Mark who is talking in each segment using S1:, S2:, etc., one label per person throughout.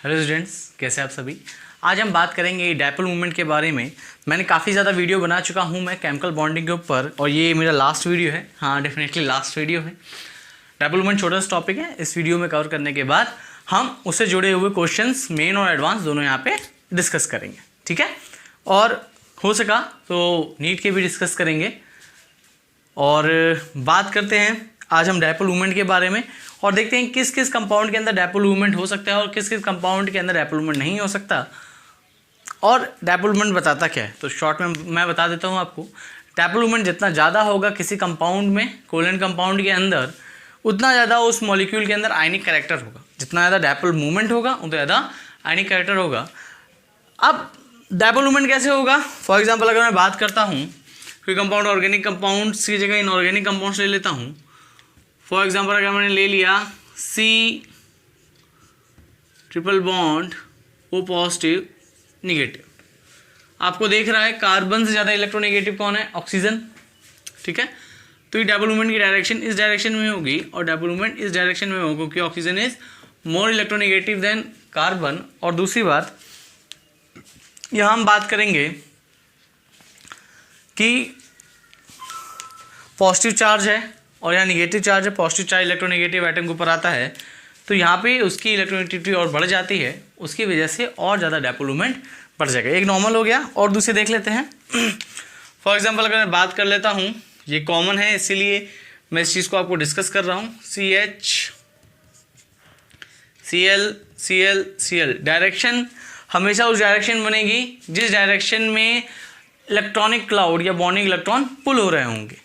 S1: Hello students, कैसे आप सभी। आज हम बात करेंगे डायपोल मूवमेंट के बारे में। मैंने काफ़ी ज़्यादा वीडियो बना चुका हूँ मैं केमिकल बॉन्डिंग के ऊपर, और ये मेरा लास्ट वीडियो है। हाँ, डेफिनेटली लास्ट वीडियो है। डायपोल मूवमेंट छोटा सा टॉपिक है। इस वीडियो में कवर करने के बाद हम उससे जुड़े हुए क्वेश्चंस मेन और एडवांस दोनों यहाँ पे डिस्कस करेंगे, ठीक है। और हो सका तो नीट के भी डिस्कस करेंगे। और बात करते हैं आज हम डायपोल मूवमेंट के बारे में, और देखते हैं किस किस कंपाउंड के अंदर डायपोल मूवमेंट हो सकता है और किस किस कंपाउंड के अंदर डायपोल मूवमेंट नहीं हो सकता, और डायपोल मूवमेंट बताता क्या है। तो शॉर्ट में मैं बता देता हूँ आपको। डायपोल मूवमेंट जितना ज़्यादा होगा किसी कंपाउंड में, कोवेलेंट कंपाउंड के अंदर, उतना ज़्यादा उस मॉलिक्यूल के अंदर आयनिक कैरेक्टर होगा। जितना ज़्यादा डायपोल मूवमेंट होगा उतना ज़्यादा आयनिक कैरेक्टर होगा। अब डायपोल मूवमेंट कैसे होगा? फॉर एग्जाम्पल अगर मैं बात करता हूँ कोई कंपाउंड ऑर्गेनिक कंपाउंड्स की जगह इनऑर्गेनिक कंपाउंड्स ले लेता हूँ। फॉर एग्जाम्पल अगर मैंने ले लिया C triple bond O positive negative, आपको देख रहा है कार्बन से ज़्यादा इलेक्ट्रोनेगेटिव कौन है? ऑक्सीजन, ठीक है। तो ये डायपोल मूवमेंट की डायरेक्शन इस डायरेक्शन में होगी, और डायपोल मूवमेंट इस डायरेक्शन में होगा क्योंकि oxygen is more electronegative than carbon. और दूसरी बात, यहाँ हम बात करेंगे कि पॉजिटिव चार्ज है और यहाँ निगेटिव चार्ज है। पॉजिटिव चार्ज इलेक्ट्रोनेगेटिव एटम के ऊपर आता है, तो यहाँ पे उसकी इलेक्ट्रोनेगेटिविटी और बढ़ जाती है, उसकी वजह से और ज़्यादा डायपोल मूवमेंट बढ़ जाएगा। एक नॉर्मल हो गया, और दूसरे देख लेते हैं। फॉर एग्जांपल अगर मैं बात कर लेता हूँ, ये कॉमन है इसीलिए मैं इस चीज़ को आपको डिस्कस कर रहा हूँ। CH डायरेक्शन हमेशा उस डायरेक्शन बनेगी जिस डायरेक्शन में इलेक्ट्रॉनिक क्लाउड या बॉन्डिंग इलेक्ट्रॉन पुल हो रहे होंगे।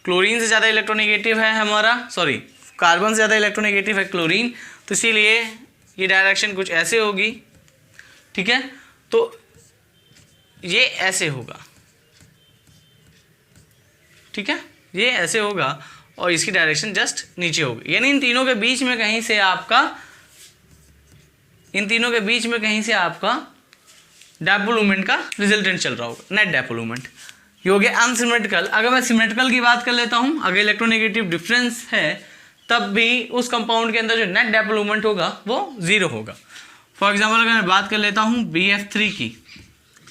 S1: क्लोरीन से ज़्यादा इलेक्ट्रोनेगेटिव है हमारा, कार्बन से ज़्यादा इलेक्ट्रोनेगेटिव है क्लोरीन, तो इसीलिए ये डायरेक्शन कुछ ऐसे होगी, ठीक है। तो ये ऐसे होगा, ठीक है, ये ऐसे होगा, और इसकी डायरेक्शन जस्ट नीचे होगी। यानी इन तीनों के बीच में कहीं से आपका डायपोल मूवमेंट का रिजल्टेंट चल रहा होगा, नेट डायपोल मूवमेंट। ये हो गया अनसिमेट्रिकल। अगर मैं सिमेट्रिकल की बात कर लेता हूँ, अगर इलेक्ट्रोनेगेटिव डिफरेंस है तब भी उस कंपाउंड के अंदर जो नेट डायपोल मूवमेंट होगा वो 0 होगा। फॉर एग्जांपल अगर मैं बात कर लेता हूँ BF3 की,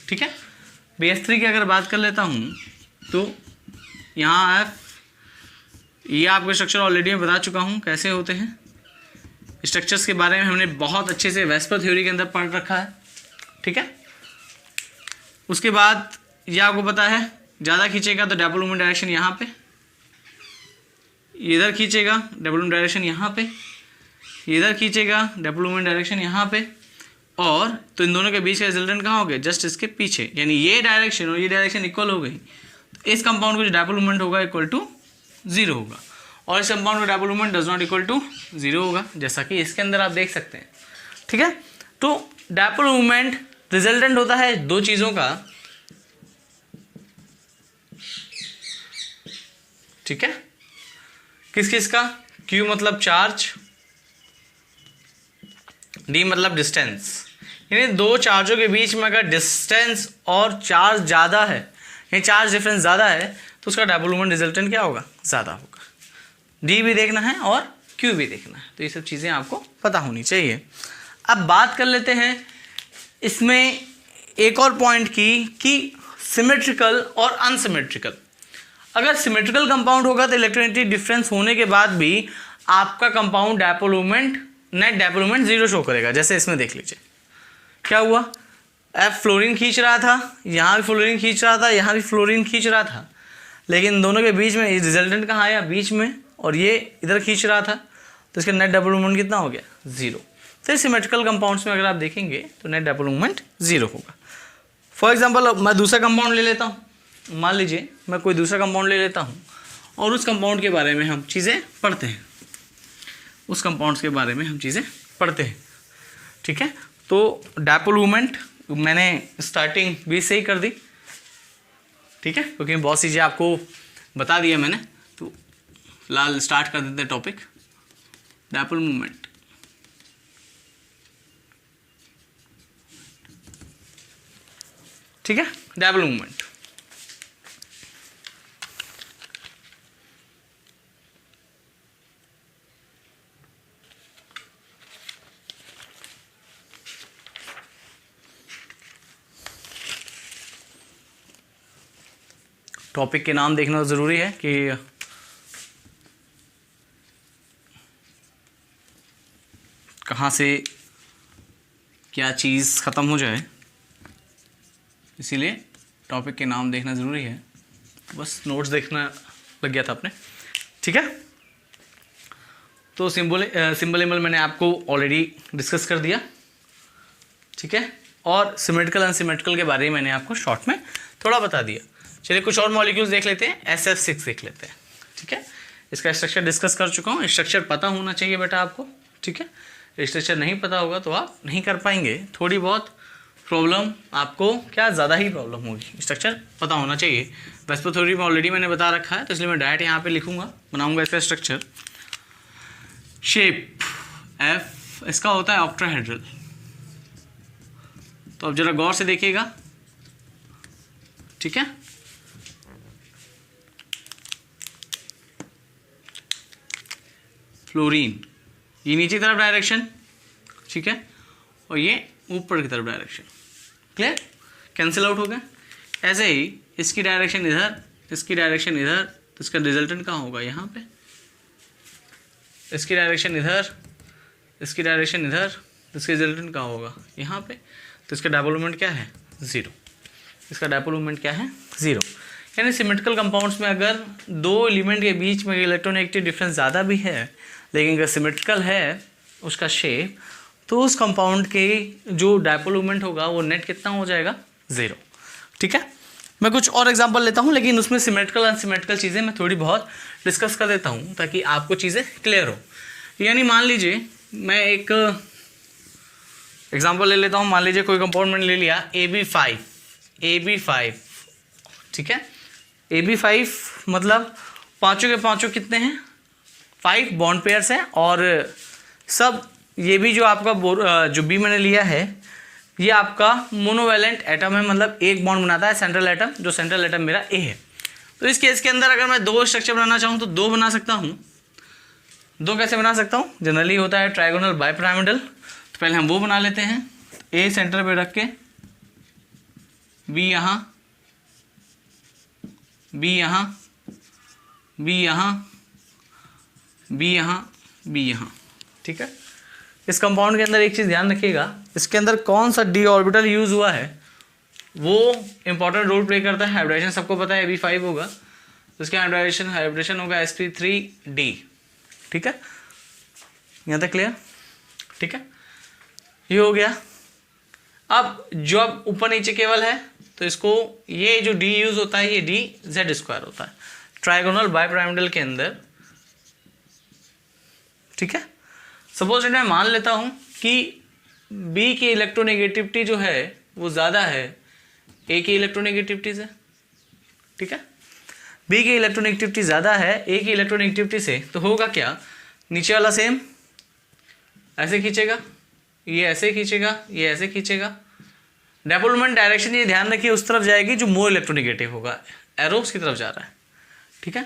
S1: ठीक है, BF3 की अगर बात कर लेता हूँ तो यहाँ ये आपको स्ट्रक्चर ऑलरेडी मैं बता चुका हूँ कैसे होते हैं। स्ट्रक्चर्स के बारे में हमने बहुत अच्छे से वेस्पर थ्योरी के अंदर पढ़ रखा है, ठीक है। उसके बाद ये आपको पता है, ज़्यादा खींचेगा तो डायपोल मूवमेंट डायरेक्शन यहाँ पे, इधर खींचेगा डायपोल मूवमेंट डायरेक्शन यहाँ पे, इधर खींचेगा डायपोल मूवमेंट डायरेक्शन यहाँ पे, और तो इन दोनों के बीच का रिजल्टेंट कहाँ हो गया? जस्ट इसके पीछे। यानी ये डायरेक्शन और ये डायरेक्शन इक्वल हो गई, तो इस कंपाउंड को जो डायपोल मूवमेंट होगा इक्वल टू 0 होगा, और इस कंपाउंड का dipole movement does not equal to 0 होगा, जैसा कि इसके अंदर आप देख सकते हैं, ठीक है। तो डायपोल मूवमेंट रिजल्टेंट होता है दो चीज़ों का, ठीक है। किस किस का? Q मतलब चार्ज, D मतलब डिस्टेंस। यानी दो चार्जों के बीच में अगर डिस्टेंस और चार्ज ज़्यादा है, यानी चार्ज डिफरेंस ज़्यादा है, तो उसका डायपोल मूवमेंट रिजल्टेंट क्या होगा? ज़्यादा होगा। D भी देखना है और Q भी देखना है, तो ये सब चीज़ें आपको पता होनी चाहिए। अब बात कर लेते हैं इसमें एक और पॉइंट की, कि सिमेट्रिकल और अनसिमेट्रिकल। अगर सिमेट्रिकल कंपाउंड होगा तो इलेक्ट्रोनेगेटिव डिफरेंस होने के बाद भी आपका compound dipole movement, net dipole movement 0 show करेगा। जैसे इसमें देख लीजिए क्या हुआ, F फ्लोरीन खींच रहा था, यहाँ भी फ्लोरीन खींच रहा था, यहाँ भी फ्लोरीन खींच रहा था, लेकिन दोनों के बीच में रिजल्टेंट कहाँ आया? बीच में, और ये इधर खींच रहा था, तो इसका नेट डायपोल मूवमेंट कितना हो गया? 0। तो सिमेट्रिकल कंपाउंड्स में अगर आप देखेंगे तो नेट डायपोल मूवमेंट 0 होगा। फॉर एग्जाम्पल मैं दूसरा कंपाउंड ले लेता हूँ, मान लीजिए मैं कोई दूसरा कंपाउंड ले लेता हूँ, और उस कंपाउंड के बारे में हम चीज़ें पढ़ते हैं, उस कंपाउंड्स के बारे में हम चीज़ें पढ़ते हैं, ठीक है। तो डायपोल मूवमेंट मैंने स्टार्टिंग भी से ही कर दी, ठीक है, क्योंकि बहुत सी चीज़ें आपको बता दिया मैंने। तो फिलहाल स्टार्ट कर देते हैं टॉपिक डायपोल मूवमेंट। ठीक है, डायपोल मूवमेंट। टॉपिक के नाम देखना ज़रूरी है कि कहाँ से क्या चीज़ ख़त्म हो जाए, इसीलिए टॉपिक के नाम देखना ज़रूरी है। बस नोट्स देखना लग गया था आपने, ठीक है। तो सिंबल इम्बल मैंने आपको ऑलरेडी डिस्कस कर दिया, ठीक है। और सिमेट्रिकल अनसिमेट्रिकल के बारे में मैंने आपको शॉर्ट में थोड़ा बता दिया। चलिए कुछ और मॉलिक्यूल्स देख लेते हैं, SF6 देख लेते हैं, ठीक है। इसका स्ट्रक्चर डिस्कस कर चुका हूँ। स्ट्रक्चर पता होना चाहिए बेटा आपको, ठीक है। स्ट्रक्चर नहीं पता होगा तो आप नहीं कर पाएंगे, थोड़ी बहुत प्रॉब्लम आपको, क्या ज़्यादा ही प्रॉब्लम होगी। स्ट्रक्चर पता होना चाहिए। वैसे थ्योरी में ऑलरेडी मैंने बता रखा है, तो इसलिए मैं डायरेक्ट यहाँ पे लिखूँगा, बनाऊँगा इसका स्ट्रक्चर। शेप F इसका होता है ऑक्टाहेड्रल। तो अब जरा गौर से देखिएगा, ठीक है। फ्लोरीन, ये नीचे की तरफ डायरेक्शन, ठीक है, और ये ऊपर की तरफ डायरेक्शन। क्लियर, कैंसिल आउट हो गया। ऐसे ही इसकी डायरेक्शन इधर, इसकी डायरेक्शन इधर, तो इसका रिजल्टेंट कहाँ होगा, यहाँ पे। इसकी डायरेक्शन इधर, इसकी डायरेक्शन इधर, तो इसका रिजल्टेंट कहाँ होगा, यहाँ पे। तो इसका डायपोल मोमेंट क्या है, 0। इसका डायपोल मोमेंट क्या है, 0। यानी सिमेट्रिकल कंपाउंड्स में अगर दो एलिमेंट के बीच में इलेक्ट्रोनेगेटिव डिफरेंस ज़्यादा भी है, लेकिन अगर सिमेट्रिकल है उसका शेप, तो उस कंपाउंड के जो डायपोल मोमेंट होगा वो नेट कितना हो जाएगा, 0, ठीक है। मैं कुछ और एग्जांपल लेता हूँ, लेकिन उसमें सिमेट्रिकल अनसिमेट्रिकल चीज़ें मैं थोड़ी बहुत डिस्कस कर देता हूँ ताकि आपको चीज़ें क्लियर हो। यानी मान लीजिए मैं एक एग्जांपल ले लेता हूँ। मान लीजिए कोई कंपाउंड मैंने ले लिया AB5, ठीक है। AB5 मतलब पाँचों के पाँचों कितने हैं, 5 बॉन्ड पेयर्स हैं, और सब ये भी जो आपका जो बी मैंने लिया है ये आपका मोनोवैलेंट एटम है, मतलब एक बॉन्ड बनाता है सेंट्रल एटम, जो सेंट्रल एटम मेरा ए है। तो इस केस के अंदर अगर मैं दो स्ट्रक्चर बनाना चाहूँ तो दो बना सकता हूँ। दो कैसे बना सकता हूँ, जनरली होता है ट्रायगोनल बाइपिरामिडल। तो पहले हम वो बना लेते हैं, ए सेंटर पे रख के, बी यहाँ, बी यहाँ, बी यहाँ, बी यहाँ, बी यहाँ, ठीक है। इस कंपाउंड के अंदर एक चीज़ ध्यान रखिएगा, इसके अंदर कौन सा डी ऑर्बिटल यूज़ हुआ है वो इंपॉर्टेंट रोल प्ले करता है। हाइब्रिडेशन सबको पता है AB5 होगा, तो इसका हाइब्रिडेशन होगा sp3d, ठीक है। यहाँ तक क्लियर, ठीक है। ये हो गया। अब जब ऊपर नीचे केवल है तो इसको, ये जो डी यूज़ होता है ये dz² होता है ट्रायगोनल बाइपिरामिडल के अंदर, ठीक है। सपोज मैं मान लेता हूँ कि बी की इलेक्ट्रोनेगेटिविटी जो है वो ज़्यादा है ए की इलेक्ट्रोनेगेटिविटी से, ठीक है। बी की इलेक्ट्रोनेगेटिविटी ज़्यादा है ए की इलेक्ट्रोनेगेटिविटी से, तो होगा क्या, नीचे वाला सेम ऐसे खींचेगा, ये ऐसे खींचेगा, ये ऐसे खींचेगा। डायपोल मोमेंट डायरेक्शन ये ध्यान रखिए उस तरफ जाएगी जो मोर इलेक्ट्रोनेगेटिव होगा, एरोस की तरफ जा रहा है, ठीक है।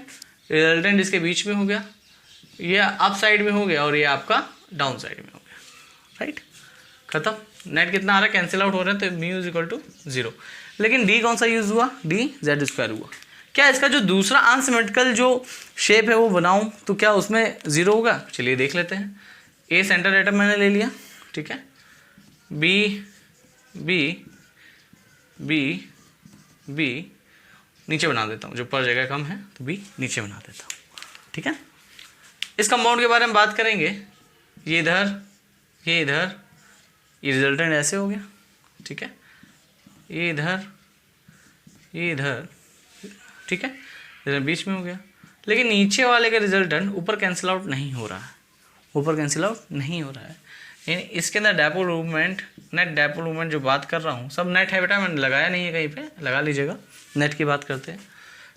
S1: रिजल्टेंट इसके बीच में हो गया, ये अप साइड में हो गया और ये आपका डाउन साइड में हो गया, राइट, खत्म। नेट कितना आ रहा है, कैंसिल आउट हो रहा है, तो म्यू इज इक्वल टू 0। लेकिन डी कौन सा यूज हुआ, dz² हुआ। क्या इसका जो दूसरा अनसिमेट्रिकल जो शेप है वो बनाऊं तो क्या उसमें 0 होगा, चलिए देख लेते हैं। ए सेंटर एटम मैंने ले लिया, ठीक है, बी बी बी बी नीचे बना देता हूँ, जो पर जगह कम है तो बी नीचे बना देता हूँ, ठीक है। इस कंपाउंड के बारे में बात करेंगे, ये इधर, ये इधर, ये रिजल्टेंट ऐसे हो गया, ठीक है, ये इधर, ये इधर, ठीक है, इधर बीच में हो गया। लेकिन नीचे वाले का रिजल्टेंट ऊपर कैंसिल आउट नहीं हो रहा है, ऊपर कैंसिल आउट नहीं हो रहा है। यानी इसके अंदर dipole movement, net dipole movement जो बात कर रहा हूँ सब नेट है बेटा, मैंने लगाया नहीं है कहीं पे, लगा लीजिएगा। नेट की बात करते हैं,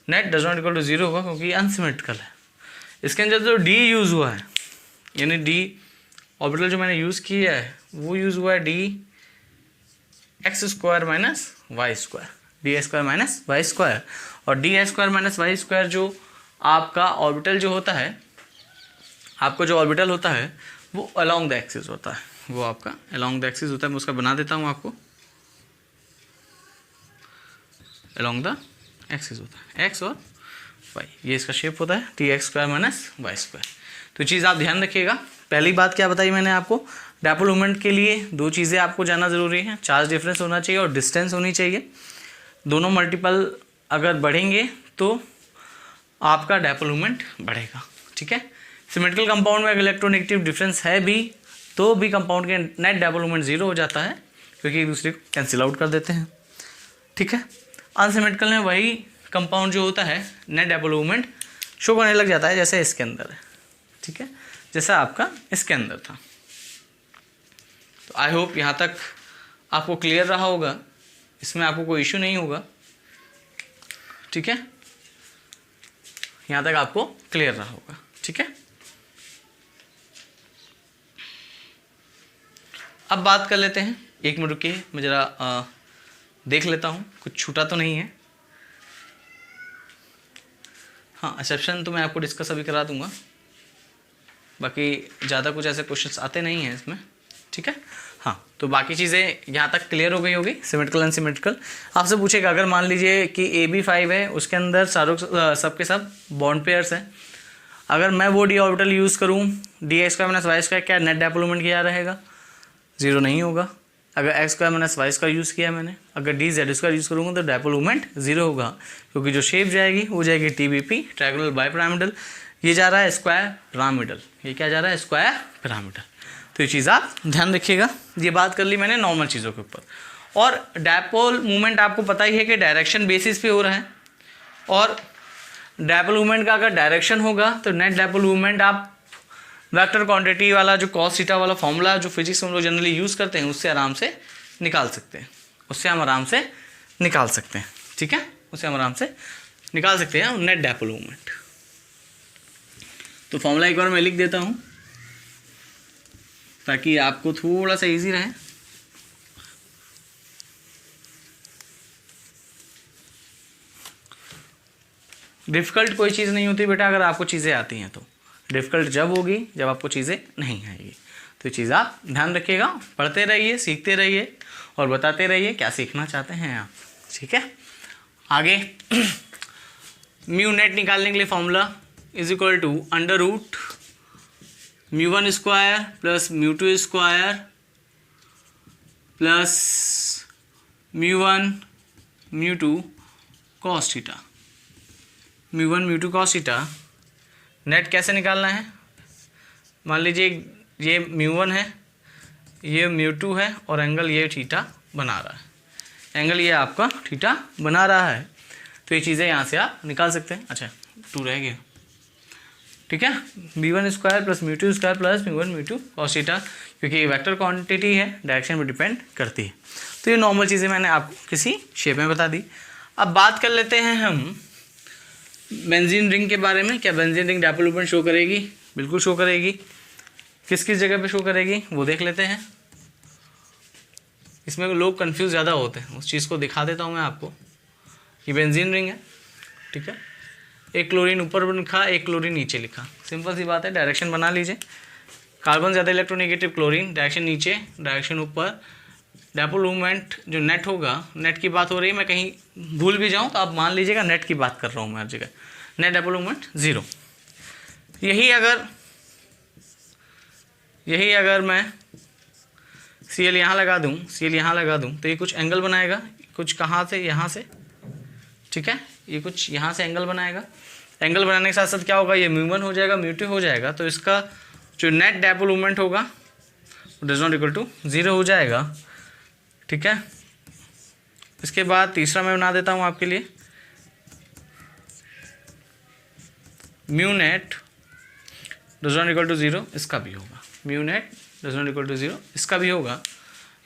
S1: net does not equal to 0 होगा क्योंकि अनसिमेट्रिकल है। इसके अंदर जो डी यूज़ हुआ है, यानी डी ऑर्बिटल जो मैंने यूज़ किया है वो यूज़ हुआ है dx² minus y², dx² minus y²। और dx² माइनस y² जो आपका ऑर्बिटल जो होता है, आपको जो ऑर्बिटल होता है वो अलोंग द एक्सिस होता है, वो आपका अलोंग द एक्सिस होता है। मैं उसका बना देता हूँ आपको, अलोंग द एक्सिस होता है, एक्स और वाई, ये इसका शेप होता है T X square minus Y square. तो चीज़ आप ध्यान रखिएगा। पहली बात क्या बताई मैंने आपको, डायपोल मोमेंट के लिए दो चीज़ें आपको जानना ज़रूरी है, चार्ज डिफरेंस होना चाहिए और डिस्टेंस होनी चाहिए। दोनों मल्टीपल अगर बढ़ेंगे तो आपका डायपोल मोमेंट बढ़ेगा, ठीक है। सिमेट्रिकल कंपाउंड में अगर इलेक्ट्रोनेगेटिव डिफरेंस है भी तो भी कंपाउंड के नेट डायपोल मोमेंट जीरो हो जाता है, क्योंकि एक दूसरे को कैंसिल आउट कर देते हैं, ठीक है। अनसिमेट्रिकल में वही कंपाउंड जो होता है नेट डायपोल मोमेंट शो करने लग जाता है, जैसे इसके अंदर है, ठीक है, जैसा आपका इसके अंदर था। तो आई होप यहाँ तक आपको क्लियर रहा होगा, इसमें आपको कोई इशू नहीं होगा, ठीक है। यहाँ तक आपको क्लियर रहा होगा, ठीक है। अब बात कर लेते हैं, एक मिनट रुकिए, मैं ज़रा देख लेता हूँ कुछ छूटा तो नहीं है। हाँ, एक्सेप्शन तो मैं आपको डिस्कस अभी करा दूंगा, बाकी ज़्यादा कुछ ऐसे क्वेश्चंस आते नहीं हैं इसमें, ठीक है। हाँ, तो बाकी चीज़ें यहाँ तक क्लियर हो गई होगी। सिमेट्रिकल अनसिमेट्रिकल आपसे पूछेगा, अगर मान लीजिए कि AB5 है, उसके अंदर सब के सब बॉन्ड पेयर्स हैं, अगर मैं वो डी ऑर्बिटल यूज़ करूँ D X square minus Y square, क्या नेट डायपोल मोमेंट क्या रहेगा? जीरो नहीं होगा। अगर X square minus Y square use किया मैंने, अगर डी जेड स्क्वायर यूज़ करूँगा तो डायपोल मोमेंट जीरो होगा, क्योंकि जो शेप जाएगी वो जाएगी TBP, ट्रायंगुलर बाइपिरामिडल। ये जा रहा है स्क्वायर पिरामिडल, ये क्या जा रहा है? Square pyramidal. तो ये चीज़ आप ध्यान रखिएगा। ये बात कर ली मैंने नॉर्मल चीज़ों के ऊपर। और डायपोल मूवमेंट आपको पता ही है कि डायरेक्शन बेसिस पे हो रहा है, और डायपोल मूवमेंट का अगर डायरेक्शन होगा तो नेट डायपोल मूवमेंट आप वेक्टर क्वांटिटी वाला जो कॉस थीटा वाला फॉर्मूला जो फिजिक्स में हम लोग जनरली यूज़ करते हैं उससे आराम से निकाल सकते हैं, उससे हम आराम से निकाल सकते हैं, ठीक है, उससे हम आराम से निकाल सकते हैं नेट डायपोल मूवमेंट। तो फॉर्मूला एक बार मैं लिख देता हूँ ताकि आपको थोड़ा सा इजी रहे। डिफ़िकल्ट कोई चीज़ नहीं होती बेटा, अगर आपको चीज़ें आती हैं तो। डिफ़िकल्ट जब होगी जब आपको चीज़ें नहीं आएगी। तो ये चीज़ आप ध्यान रखिएगा, पढ़ते रहिए, सीखते रहिए और बताते रहिए क्या सीखना चाहते हैं आप, ठीक है। आगे म्यू नेट निकालने के लिए formula is equal to under root μ1 square plus μ2 square plus μ1 μ2 cos theta. μ1 μ2 cos theta net कैसे निकालना है? मान लीजिए ये μ1 है, ये μ2 है और एंगल ये थीटा बना रहा है, एंगल ये आपका थीटा बना रहा है। तो ये चीज़ें यहाँ से आप निकाल सकते हैं। अच्छा 2 रह गया, ठीक है। μ1 square plus μ2 square plus μ1 μ2 cos theta, क्योंकि ये वेक्टर क्वांटिटी है, डायरेक्शन पर डिपेंड करती है। तो ये नॉर्मल चीज़ें मैंने आपको किसी शेप में बता दी। अब बात कर लेते हैं हम बेंजीन रिंग के बारे में। क्या benzene ring dipole moment show करेगी? बिल्कुल शो करेगी। किस किस जगह पे शो करेगी वो देख लेते हैं। इसमें लोग कंफ्यूज ज़्यादा होते हैं, उस चीज़ को दिखा देता हूँ मैं आपको। ये बेंजीन रिंग है, ठीक है, एक क्लोरीन ऊपर लिखा, एक क्लोरीन नीचे लिखा, सिंपल सी बात है। डायरेक्शन बना लीजिए, कार्बन ज़्यादा इलेक्ट्रोनेगेटिव, क्लोरीन डायरेक्शन नीचे, डायरेक्शन ऊपर। डायपोल मूवमेंट जो नेट होगा, नेट की बात हो रही है, मैं कहीं भूल भी जाऊँ तो आप मान लीजिएगा नेट की बात कर रहा हूँ मैं हर जगह। Net dipole movement zero. यही अगर मैं CL यहाँ लगा दूँ, CL यहाँ लगा दूँ तो ये कुछ एंगल बनाएगा, कुछ कहाँ से, यहाँ से, ठीक है, ये कुछ यहाँ से एंगल बनाएगा। एंगल बनाने के साथ साथ क्या होगा, ये μ1 हो जाएगा, μ2 हो जाएगा। तो इसका जो नेट डायपोल मूवमेंट होगा does not equal to zero हो जाएगा, ठीक है। इसके बाद तीसरा मैं बना देता हूँ आपके लिए, mu net does not equal to zero, इसका भी होगा। Mu net does not equal to zero, इसका भी होगा।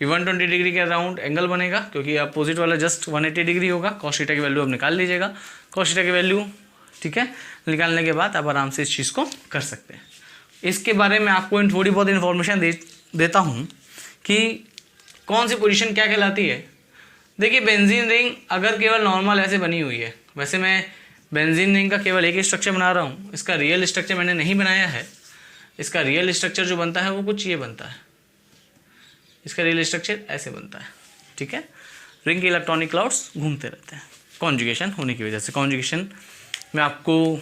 S1: ये 120 डिग्री के अराउंड एंगल बनेगा, क्योंकि अपोजिट वाला जस्ट 180 डिग्री होगा। कॉस थीटा की वैल्यू आप निकाल लीजिएगा, कॉस थीटा की वैल्यू, ठीक है। निकालने के बाद आप आराम से इस चीज़ को कर सकते हैं। इसके बारे में आपको थोड़ी बहुत इन्फॉर्मेशन देता हूँ कि कौन सी पोजीशन क्या कहलाती है। देखिए बेंजीन रिंग अगर केवल नॉर्मल ऐसे बनी हुई है, वैसे मैं बेंजीन रिंग का केवल एक ही स्ट्रक्चर बना रहा हूँ, इसका रियल स्ट्रक्चर मैंने नहीं बनाया है। इसका रियल स्ट्रक्चर जो बनता है वो कुछ ये बनता है, इसका रियल स्ट्रक्चर ऐसे बनता है, ठीक है। रिंग के इलेक्ट्रॉनिक क्लाउड्स घूमते रहते हैं, कॉन्जुगेशन होने की वजह से। कॉन्जुगेशन मैं आपको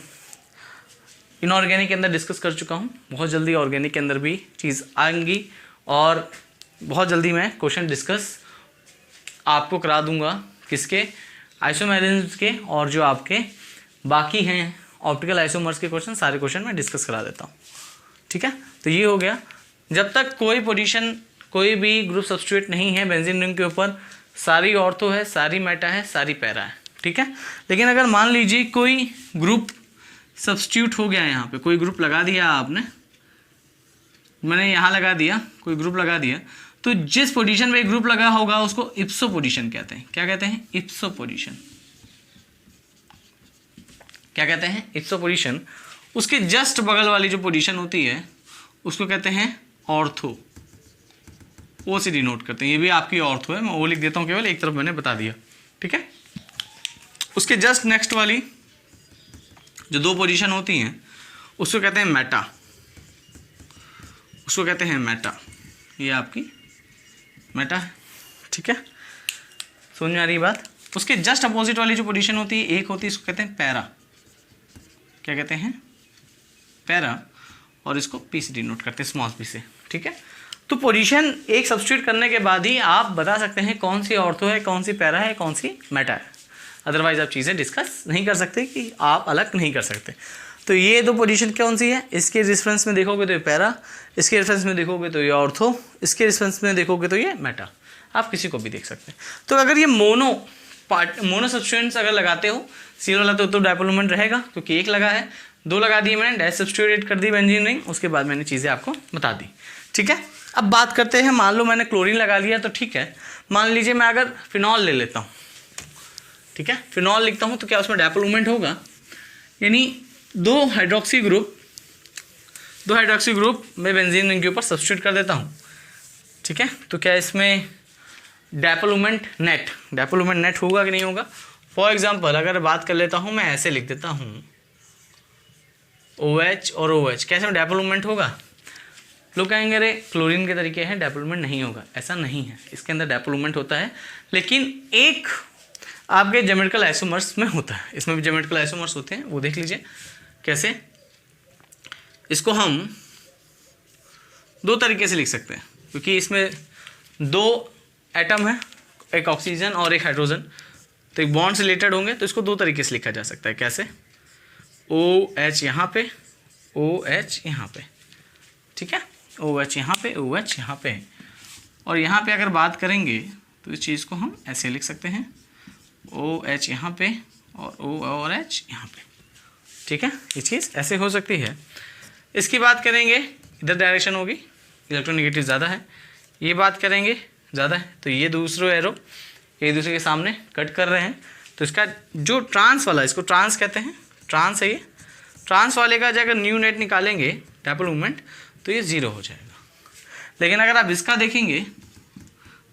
S1: इनऑर्गेनिक के अंदर डिस्कस कर चुका हूँ, बहुत जल्दी ऑर्गेनिक के अंदर भी चीज़ आएंगी और बहुत जल्दी मैं क्वेश्चन डिस्कस आपको करा दूंगा, किसके, आइसोमेरिज्म के, और जो आपके बाकी हैं ऑप्टिकल आइसोमर्स के क्वेश्चन, सारे क्वेश्चन मैं डिस्कस करा देता हूँ। ठीक है, तो ये हो गया। जब तक कोई पोजीशन, कोई भी ग्रुप सब्स्टिट्यूट नहीं है बेंजीन रिंग के ऊपर, सारी ऑर्थो है, सारी मेटा है, सारी पैरा है। ठीक है, लेकिन अगर मान लीजिए कोई ग्रुप सब्स्टिट्यूट हो गया, यहाँ पे कोई ग्रुप लगा दिया आपने, मैंने यहाँ लगा दिया, कोई ग्रुप लगा दिया, तो जिस पोजीशन पे ग्रुप लगा होगा उसको इप्सो पोजीशन कहते हैं। क्या कहते हैं? इप्सो पोजीशन। क्या कहते हैं? इप्सो पोजीशन। उसके जस्ट बगल वाली जो पोजीशन होती है उसको कहते हैं ऑर्थो। ओ से डिनोट करते हैं, ये भी आपकी ऑर्थो है, मैं ओ लिख देता हूँ, केवल एक तरफ मैंने बता दिया। ठीक है, उसके जस्ट नेक्स्ट वाली जो दो पोजीशन होती हैं उसको कहते हैं मेटा, उसको कहते हैं मेटा। ये आपकी मेटा है। ठीक है, समझ में आ रही बात? उसके जस्ट अपोजिट वाली जो पोजीशन होती है एक होती है, इसको कहते हैं पैरा। क्या कहते हैं? पैरा, और इसको पी से डिनोट करते हैं, स्मॉल पी से। ठीक है, तो पोजीशन एक सब्स्टिट्यूट करने के बाद ही आप बता सकते हैं कौन सी ऑर्थो है, कौन सी पैरा है, कौन सी मेटा है। अदरवाइज आप चीज़ें डिस्कस नहीं कर सकते, कि आप अलग नहीं कर सकते। तो ये दो पोजीशन कौन सी है, इसके रेफरेंस में देखोगे तो ये पैरा, इसके रेफरेंस में देखोगे तो ये ऑर्थो, इसके रेफरेंस में देखोगे तो ये मेटा। आप किसी को भी देख सकते हैं। तो अगर ये मोनो सब्स्टिट्यूएंट्स अगर लगाते हो, सी वाला तो डायपोल मोमेंट रहेगा, क्योंकि एक लगा है, दो लगा दिए मैंने, डैश सब्स्टिट्यूट कर दी बेंजीन रिंग, उसके बाद मैंने चीज़ें आपको बता दी। ठीक है, अब बात करते हैं, मान लो मैंने क्लोरीन लगा लिया तो ठीक है, मान लीजिए मैं अगर फिनॉल ले लेता हूँ। ठीक है, फिनॉल लिखता हूँ तो क्या उसमें डायपोल मोमेंट होगा? यानी दो हाइड्रोक्सी ग्रुप मैं बेंजीन रिंग के ऊपर सब्स्टिट्यूट कर देता हूँ। ठीक है, तो क्या इसमें डायपोल मोमेंट नेट होगा कि नहीं होगा? फॉर एग्जांपल अगर बात कर लेता हूँ, मैं ऐसे लिख देता हूँ OH और OH, क्या इसमें डायपोल मोमेंट होगा? लोग कहेंगे अरे क्लोरीन के तरीके हैं, डायपोल मोमेंट नहीं होगा। ऐसा नहीं है, इसके अंदर डायपोल मोमेंट होता है, लेकिन एक आपके ज्योमेट्रिकल आइसोमर्स में होता है। इसमें भी ज्योमेट्रिकल आइसोमर्स होते हैं, वो देख लीजिए कैसे। इसको हम दो तरीके से लिख सकते हैं, क्योंकि इसमें दो एटम है, एक ऑक्सीजन और एक हाइड्रोजन, तो एक बॉन्ड से रिलेटेड होंगे, तो इसको दो तरीके से लिखा जा सकता है। कैसे? OH यहाँ पे, OH यहाँ पे। ठीक है, OH यहाँ पे, OH यहाँ पे, और यहाँ पे अगर बात करेंगे तो इस चीज़ को हम ऐसे लिख सकते हैं, OH यहाँ पे और O और H यहाँ पे। ठीक है, ये चीज़ ऐसे हो सकती है। इसकी बात करेंगे, इधर डायरेक्शन होगी, इलेक्ट्रोनेगेटिव ज़्यादा है, ये बात करेंगे ज़्यादा है, तो ये दूसरा एरो एक दूसरे के सामने कट कर रहे हैं, तो इसका जो ट्रांस वाला, इसको ट्रांस कहते हैं, ट्रांस है ये। ट्रांस वाले का अगर न्यू नेट निकालेंगे डायपोल मोमेंट तो ये 0 हो जाएगा। लेकिन अगर आप इसका देखेंगे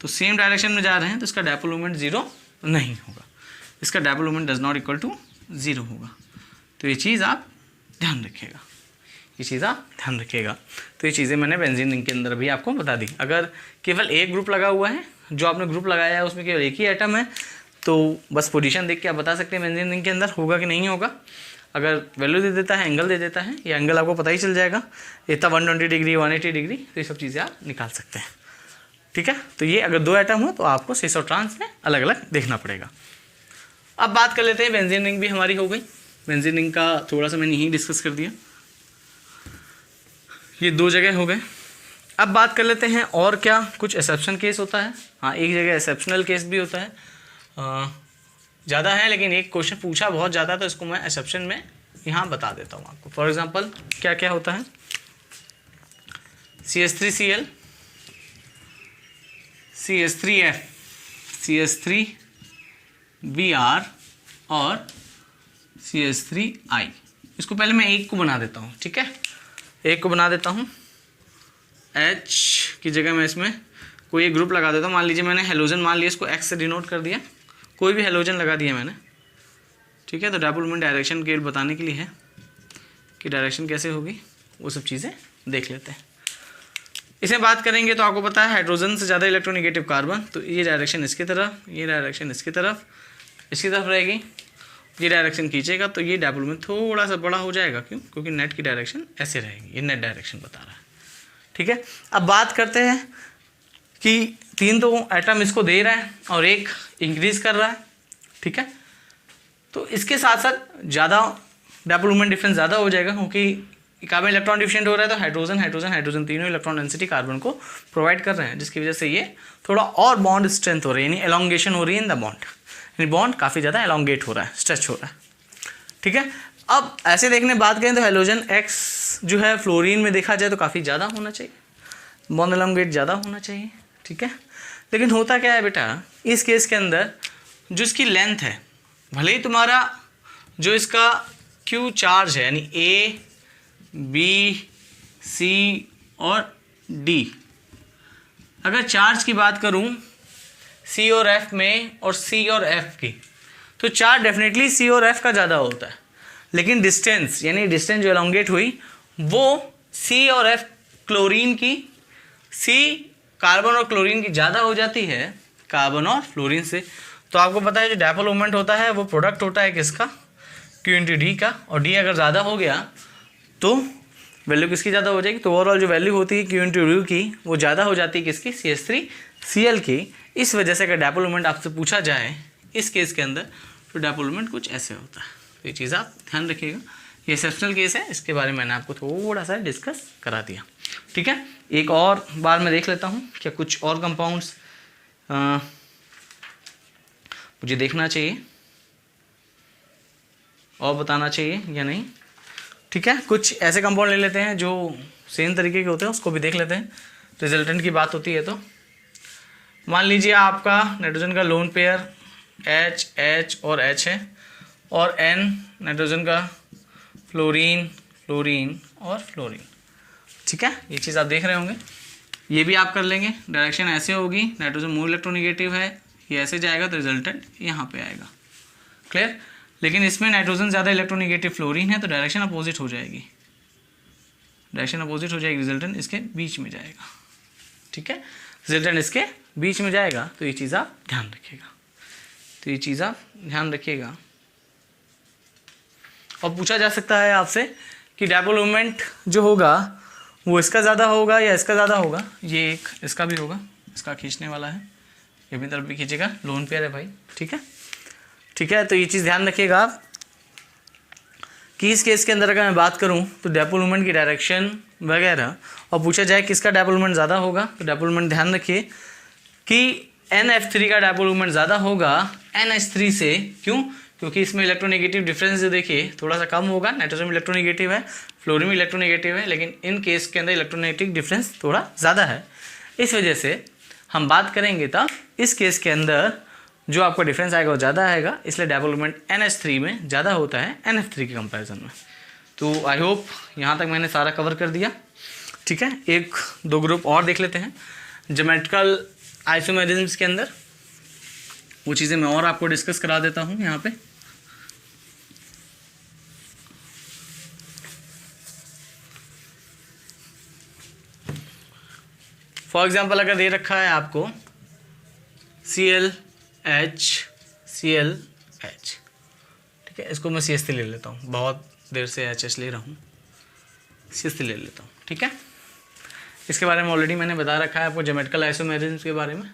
S1: तो सेम डायरेक्शन में जा रहे हैं, तो इसका डायपोल मोमेंट 0 नहीं होगा, इसका dipole moment does not equal to 0 होगा। तो ये चीज़ आप ध्यान रखिएगा, ये चीज़ आप ध्यान रखिएगा। तो ये चीज़ें मैंने बेंजीन रिंग के अंदर भी आपको बता दी। अगर केवल एक ग्रुप लगा हुआ है, जो आपने ग्रुप लगाया है उसमें केवल एक ही एटम है, तो बस पोजीशन देख के आप बता सकते हैं बेंजीन रिंग के अंदर होगा कि नहीं होगा। अगर वैल्यू दे देता है, एंगल दे देता है, या एंगल आपको पता ही चल जाएगा, इतना 120 डिग्री 180 डिग्री, तो ये सब चीज़ें आप निकाल सकते हैं। ठीक है, तो ये अगर दो एटम हो तो आपको सिस और ट्रांस में अलग अलग देखना पड़ेगा। अब बात कर लेते हैं, बेंजीन रिंग भी हमारी हो गई, बेंजीन रिंग का थोड़ा सा मैंने यहीं डिस्कस कर दिया, ये दो जगह हो गए। अब बात कर लेते हैं और क्या कुछ एक्सेप्शन केस होता है। हाँ, एक जगह एक्सेप्शनल केस भी होता है, ज़्यादा है, लेकिन एक क्वेश्चन पूछा बहुत ज़्यादा, तो इसको मैं एक्सेप्शन में यहाँ बता देता हूँ आपको। फॉर एग्जांपल क्या क्या होता है, CH3Cl, CH3F, CH3Br और CH3I। इसको पहले मैं एक को बना देता हूँ। ठीक है, एक को बना देता हूँ, H की जगह मैं इसमें कोई एक ग्रुप लगा देता हूँ। मान लीजिए मैंने हेलोजन मान लिया, इसको X से डिनोट कर दिया, कोई भी हेलोजन लगा दिया मैंने। ठीक है, तो डायपोल मोमेंट डायरेक्शन के बताने के लिए है कि डायरेक्शन कैसे होगी, वो सब चीज़ें देख लेते हैं। इसमें बात करेंगे तो आपको पता है हाइड्रोजन से ज़्यादा इलेक्ट्रोनेगेटिव कार्बन, तो ये डायरेक्शन इसकी तरफ, ये डायरेक्शन इसकी तरफ, इसकी तरफ रहेगी, ये डायरेक्शन खींचेगा तो ये डायपोल थोड़ा सा बड़ा हो जाएगा। क्यों? क्योंकि नेट की डायरेक्शन ऐसे रहेगी, ये नेट डायरेक्शन बता रहा है। ठीक है, अब बात करते हैं कि 3 तो एटम इसको दे रहा है और 1 इंक्रीज कर रहा है। ठीक है, तो इसके साथ साथ ज़्यादा डायपोल मोमेंट डिफरेंस ज़्यादा हो जाएगा, क्योंकि कार्बन इलेक्ट्रॉन डिफिशिएंट हो रहा है तो हाइड्रोजन हाइड्रोजन हाइड्रोजन तीनों इलेक्ट्रॉन डेंसिटी कार्बन को प्रोवाइड कर रहे हैं, जिसकी वजह से ये थोड़ा और बॉन्ड स्ट्रेंथ हो रही है, यानी एलोंगेशन हो रही है इन द बॉन्ड, यानी बॉन्ड काफ़ी ज़्यादा एलोंगेट हो रहा है, स्ट्रेच हो रहा है। ठीक है, अब ऐसे देखने बात करें तो हाइड्रोजन एक्स जो है फ्लोरीन में देखा जाए तो काफ़ी ज़्यादा होना चाहिए, बॉन्ड एलोंगेट ज़्यादा होना चाहिए। ठीक है, लेकिन होता क्या है बेटा, इस केस के अंदर जो इसकी लेंथ है, भले ही तुम्हारा जो इसका क्यू चार्ज है, यानी ए बी सी और डी, अगर चार्ज की बात करूं सी और एफ में और सी और एफ की, तो चार्ज डेफिनेटली सी और एफ का ज़्यादा होता है, लेकिन डिस्टेंस यानी डिस्टेंस जो एलोंगेट हुई वो सी और एफ क्लोरीन की, सी कार्बन और क्लोरीन की ज़्यादा हो जाती है कार्बन और फ्लोरीन से। तो आपको पता है जो डायपोल मोमेंट होता है वो प्रोडक्ट होता है किसका, क्यू इंटू डी का, और डी अगर ज़्यादा हो गया तो वैल्यू किसकी ज़्यादा हो जाएगी, तो ओवरऑल जो वैल्यू होती है क्यू इंटू डी की वो ज़्यादा हो जाती है किसकी, CH3Cl की। इस वजह से अगर डायपोल मोमेंट आपसे पूछा जाए इस केस के अंदर तो डायपोल मोमेंट कुछ ऐसे होता है। तो ये चीज़ आप ध्यान रखिएगा, ये एक्सेप्शनल केस है, इसके बारे में मैंने आपको थोड़ा सा डिस्कस करा दिया। ठीक है, एक और बार मैं देख लेता हूँ क्या कुछ और कंपाउंड्स मुझे देखना चाहिए और बताना चाहिए या नहीं। ठीक है, कुछ ऐसे कंपाउंड ले लेते हैं जो सेम तरीके के होते हैं, उसको भी देख लेते हैं। रिजल्टेंट की बात होती है तो मान लीजिए आपका नाइट्रोजन का लोन पेयर H H और H है, और N नाइट्रोजन का फ्लोरीन फ्लोरीन और फ्लोरीन। ठीक है, ये चीज़ आप देख रहे होंगे, ये भी आप कर लेंगे। डायरेक्शन ऐसे होगी, नाइट्रोजन मोर इलेक्ट्रोनिगेटिव है, ये ऐसे जाएगा तो रिजल्टेंट यहाँ पे आएगा। क्लियर, लेकिन इसमें नाइट्रोजन ज़्यादा इलेक्ट्रोनिगेटिव फ्लोरीन है तो डायरेक्शन अपोजिट हो जाएगी, डायरेक्शन अपोजिट हो जाएगी, रिजल्टेंट इसके बीच में जाएगा। ठीक है, रिजल्टेंट इसके बीच में जाएगा, तो ये चीज़ आप ध्यान रखिएगा, तो ये चीज़ आप ध्यान रखिएगा। और पूछा जा सकता है आपसे कि डायपोल मोमेंट जो होगा वो इसका ज़्यादा होगा या इसका ज़्यादा होगा। ये एक इसका भी होगा, इसका खींचने वाला है, ये भी तरफ भी खींचेगा, लोन पेयर है भाई। ठीक है, ठीक है, तो ये चीज़ ध्यान रखिएगा आप कि इस केस के अंदर अगर मैं बात करूं तो डायपोल मोमेंट की डायरेक्शन वगैरह, और पूछा जाए किसका डायपोल मोमेंट ज़्यादा होगा, तो डायपोल मोमेंट ध्यान रखिए कि NF3 का डायपोल मोमेंट ज़्यादा होगा NH3 से। क्यों? क्योंकि इसमें इलेक्ट्रोनेगेटिव डिफरेंस जो देखिए थोड़ा सा कम होगा, नाइट्रोजन में इलेक्ट्रोनेगेटिव है, फ्लोरीन में इलेक्ट्रोनेगेटिव है, लेकिन इन केस के अंदर इलेक्ट्रोनेगेटिव डिफरेंस थोड़ा ज़्यादा है। इस वजह से हम बात करेंगे तब इस केस के अंदर जो आपका डिफरेंस आएगा वो ज़्यादा आएगा, इसलिए डायपोल मोमेंट NH3 में ज़्यादा होता है NF3 के कंपैरिजन में। तो आई होप यहाँ तक मैंने सारा कवर कर दिया। ठीक है, एक दो ग्रुप और देख लेते हैं ज्योमेट्रिकल आइसोमेरिज्म्स के अंदर, वो चीज़ें मैं और आपको डिस्कस करा देता हूँ यहाँ पे। फॉर एग्जाम्पल अगर दे रखा है आपको ClH ClH, ठीक है, इसको मैं CH3 ले लेता हूँ, बहुत देर से HH ले रहा हूँ, CH3 ले लेता हूँ। ठीक है, इसके बारे में ऑलरेडी मैंने बता रखा है आपको ज्योमेट्रिकल आइसोमेरिज्म्स के बारे में।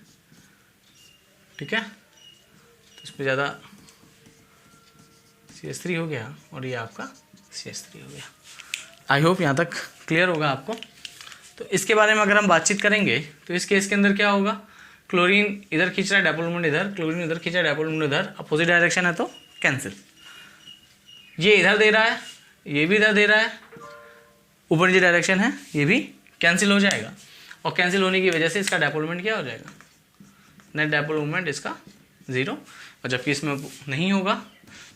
S1: ठीक है, तो इस पर ज़्यादा CH3 हो गया और ये आपका CH3 हो गया। आई होप यहाँ तक क्लियर होगा आपको। तो इसके बारे में अगर हम बातचीत करेंगे तो इस केस के अंदर क्या होगा, क्लोरीन इधर खींच रहा है, डायपोल मोमेंट इधर, क्लोरीन इधर खींच रहा है, डायपोल मोमेंट इधर, अपोजिट डायरेक्शन है तो कैंसिल। ये इधर दे रहा है, ये भी इधर दे रहा है, ऊपर जो डायरेक्शन है ये भी कैंसिल हो जाएगा, और कैंसिल होने की वजह से इसका डायपोल मोमेंट क्या हो जाएगा, नेट डायपोल मोमेंट इसका 0, और जबकि इसमें नहीं होगा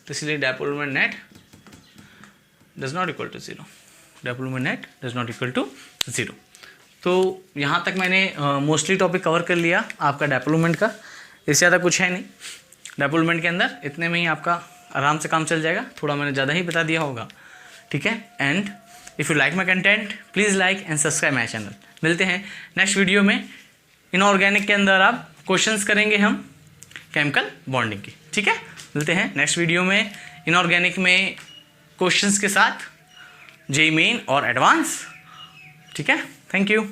S1: तो इसलिए dipole moment net does not equal to 0, dipole moment net does not equal to 0। तो यहाँ तक मैंने मोस्टली टॉपिक कवर कर लिया आपका डायपोल मोमेंट का, इससे ज़्यादा कुछ है नहीं डायपोल मोमेंट के अंदर, इतने में ही आपका आराम से काम चल जाएगा, थोड़ा मैंने ज़्यादा ही बता दिया होगा। ठीक है, and if you like my content please like and subscribe my channel. मिलते हैं नेक्स्ट वीडियो में। इनऑर्गेनिक के अंदर आप क्वेश्चंस करेंगे हम केमिकल बॉन्डिंग की। ठीक है, मिलते हैं नेक्स्ट वीडियो में इनऑर्गेनिक में क्वेश्चंस के साथ, जेई मेन और एडवांस। ठीक है, थैंक यू।